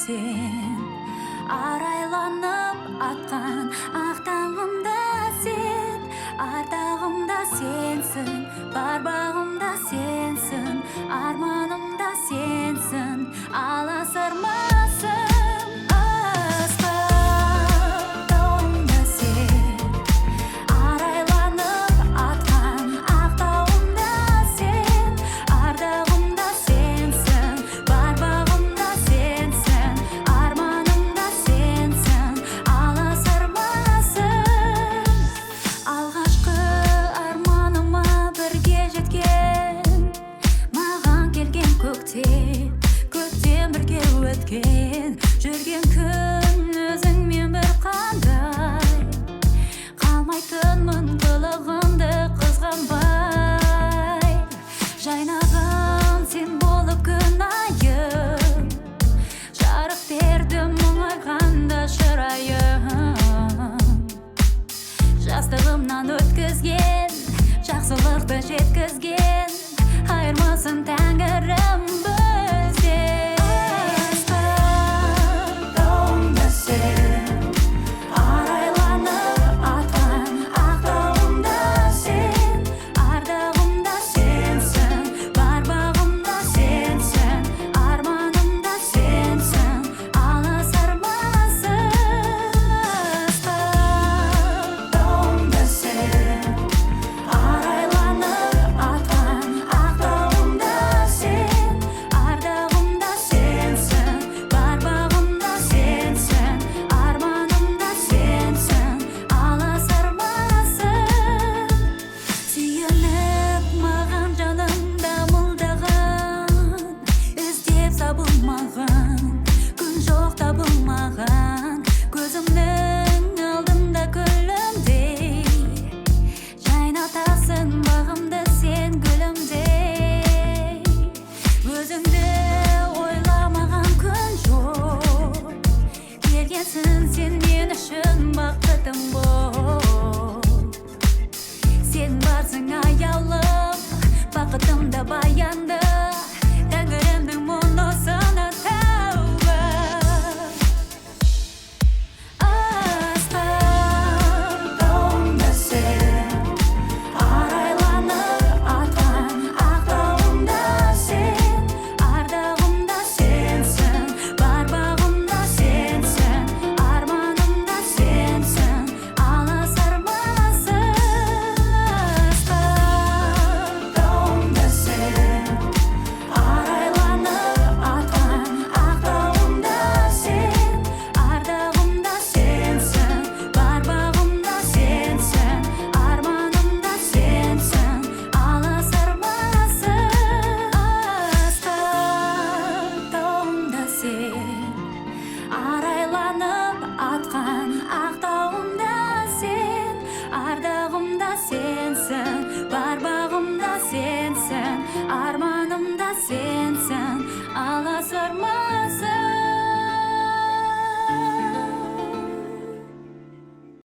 көктен арайланып атқан ақ таңымда сен, ардағымда сенсің, бар бағымда сенсің, арманымда сенсің, аласармасың. Көктем бірге өткен, жүрген күн өзіңмен бір қандай, қалмайтынмын қылығыңды қызғанбай. Жайнаған сен болып күн айым, жарық берді мұңайғанда шырайым. Жастығымнан өткізген, жақсылықты жеткізген, айырмасын